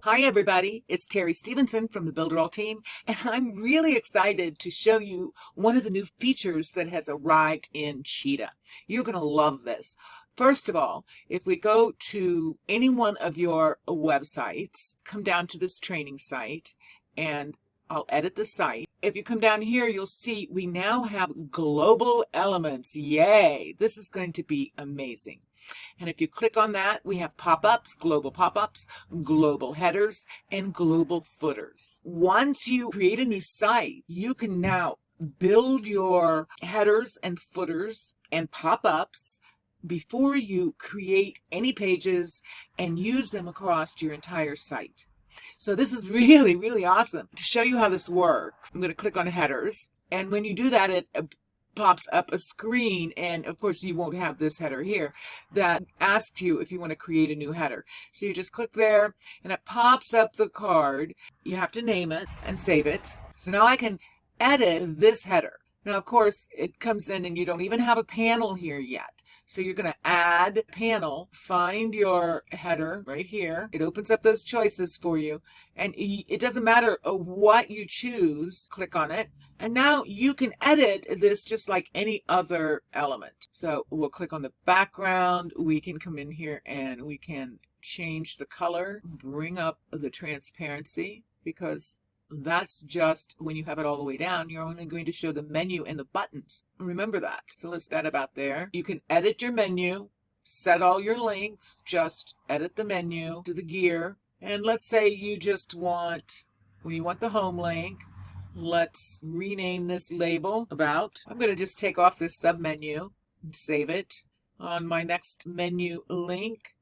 Hi everybody, it's Terry Stevenson from the Build It All team, and I'm really excited to show you one of the new features that has arrived in Cheetah. You're going to love this. First of all, if we go to any one of your websites, come down to this training site, and I'll edit the site. If you come down here, you'll see we now have global elements. Yay! This is going to be amazing. And if you click on that, we have pop-ups, global headers, and global footers. Once you create a new site, you can now build your headers and footers and pop-ups before you create any pages and use them across your entire site. So this is really, really awesome. To show you how this works, I'm going to click on headers. And when you do that, it pops up a screen, and of course you won't have this header here, that asks you if you want to create a new header. So you just click there and it pops up the card. You have to name it and save it. So now I can edit this header. Now of course it comes in and you don't even have a panel here yet. So you're going to add panel, find your header right here. It opens up those choices for you, and it doesn't matter what you choose. Click on it, and now you can edit this just like any other element. So we'll click on the background. We can come in here and we can change the color, bring up the transparency, because that's just when you have it all the way down, you're only going to show the menu and the buttons. Remember that. So let's set about there. You can edit your menu, set all your links, just edit the menu to the gear. And let's say you just want, when you want the home link, let's rename this label about. I'm going to just take off this submenu and save it. On my next menu link,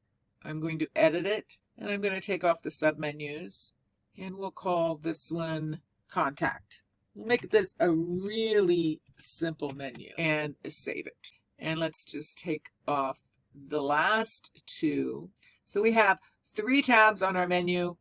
I'm going to edit it, and I'm going to take off the submenus. And we'll call this one Contact. We'll make this a really simple menu and save it. And let's just take off the last two. So we have 3 tabs on our menu.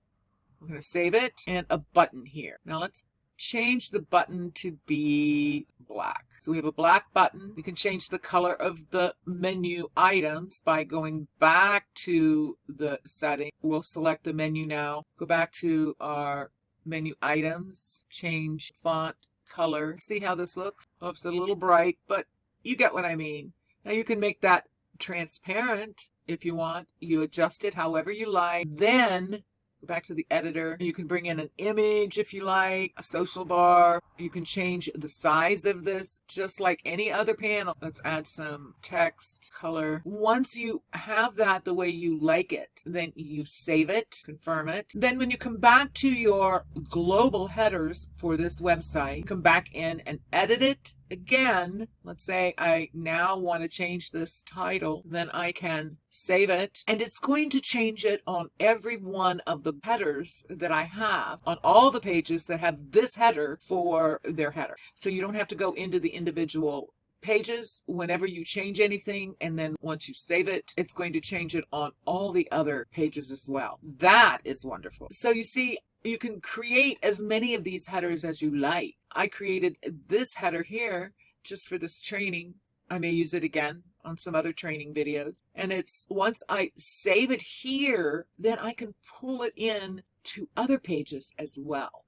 We're going to save it and a button here. Now let's change the button to be black. So we have a black button. We can change the color of the menu items by going back to the setting. We'll select the menu now. Go back to our menu items. Change font color. See how this looks? Oh, it's a little bright, but you get what I mean. Now you can make that transparent if you want. You adjust it however you like. Then go back to the editor. You can bring in an image if you like, a social bar. You can change the size of this just like any other panel. Let's add some text, color. Once you have that the way you like it, then you save it, confirm it. Then when you come back to your global headers for this website, come back in and edit it again. Let's say I now want to change this title, then I can save it, and it's going to change it on every one of the headers that I have on all the pages that have this header for their header. So you don't have to go into the individual pages whenever you change anything, and then once you save it, it's going to change it on all the other pages as well. That is wonderful. So you see, you can create as many of these headers as you like. I created this header here just for this training. I may use it again on some other training videos. And it's once I save it here, then I can pull it in to other pages as well.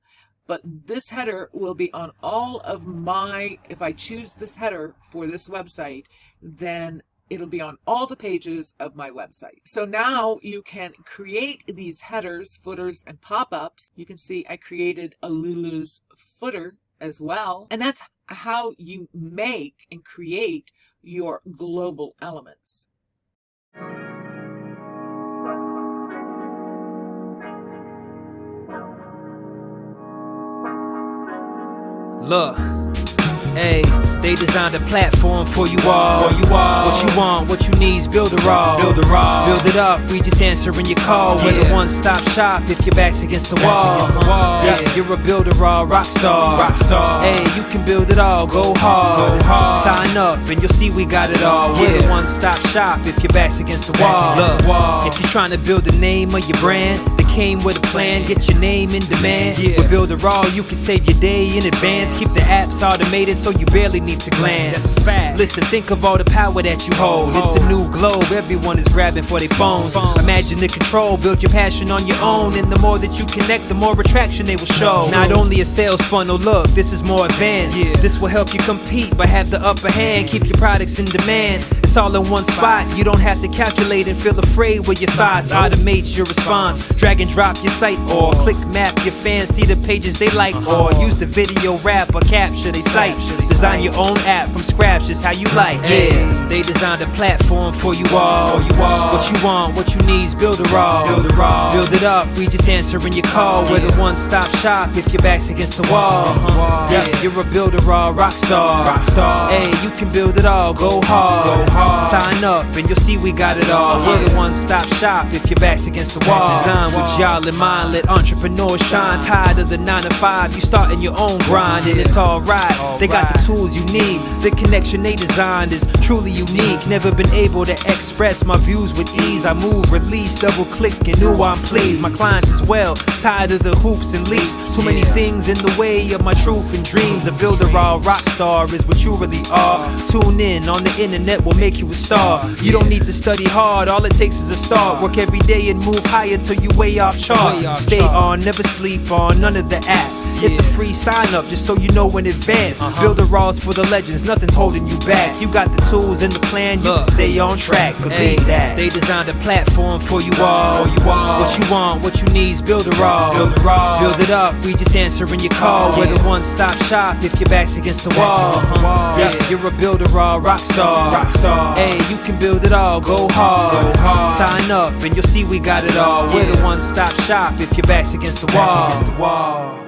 But this header will be on all of my, if I choose this header for this website, then it'll be on all the pages of my website. So now you can create these headers, footers, and pop-ups. You can see I created a Lulu's footer as well. And that's how you make and create your global elements. Look, hey, they designed a platform for you all. What you want, what you need is build it all. Build it up, we just answering your call. We're the one-stop shop if your back's against the wall. Yeah, you're a builder all, rock star. Hey, you can build it all, go hard. Sign up and you'll see we got it all. We're the one-stop shop if your back's against the wall. Look, if you're trying to build the name of your brand, the came with a plan, get your name in demand. With Builderall, you can save your day in advance. Keep the apps automated so you barely need to glance. Listen, think of all the power that you hold. It's a new globe, everyone is grabbing for their phones. Imagine the control, build your passion on your own. And the more that you connect, the more attraction they will show. Not only a sales funnel, look, this is more advanced. This will help you compete, but have the upper hand. Keep your products in demand. It's all in one spot. You don't have to calculate and feel afraid with your thoughts. Automate your response. Drag and drop your site or click map your fans. See the pages they like or use the video wrap or capture their sites. Design your own app from scratch, just how you like. Yeah, they designed a platform for you all. What you want, what you need is Builderall. Build it up, we just answering your call. We're the one-stop shop if your back's against the wall. Yeah, you're a Builderall rock star. Hey, you can build it all, go hard. Sign up and you'll see we got it all. We're the one-stop shop if your back's against the wall. Design with y'all in mind, let entrepreneurs shine. Tired of the 9 to 5, you starting your own grind and it's alright. They got the tools you need. The connection they designed is truly unique. Never been able to express my views with ease. I move, release, double click and ooh, I'm pleased. My clients as well, tired of the hoops and leaps. Too many things in the way of my truth and dreams. A Builderall rock star is what you really are. Tune in on the internet will make you a star. You don't need to study hard, all it takes is a start. Work every day and move higher till you way off chart. Stay on, never sleep on none of the apps. It's a free sign up just so you know in advance. Builderall's for the legends, nothing's holding you back. You got the tools and the plan, you can stay on track. Believe that. They designed a platform for you all. What you want, what you need is Builderall. Build it up, we just answering your call. We're the one-stop shop if your back's against the wall. Yeah, you're a Builderall rock star. Hey, you can build it all, go hard. Sign up and you'll see we got it all. We're the one-stop shop if your back's against the wall.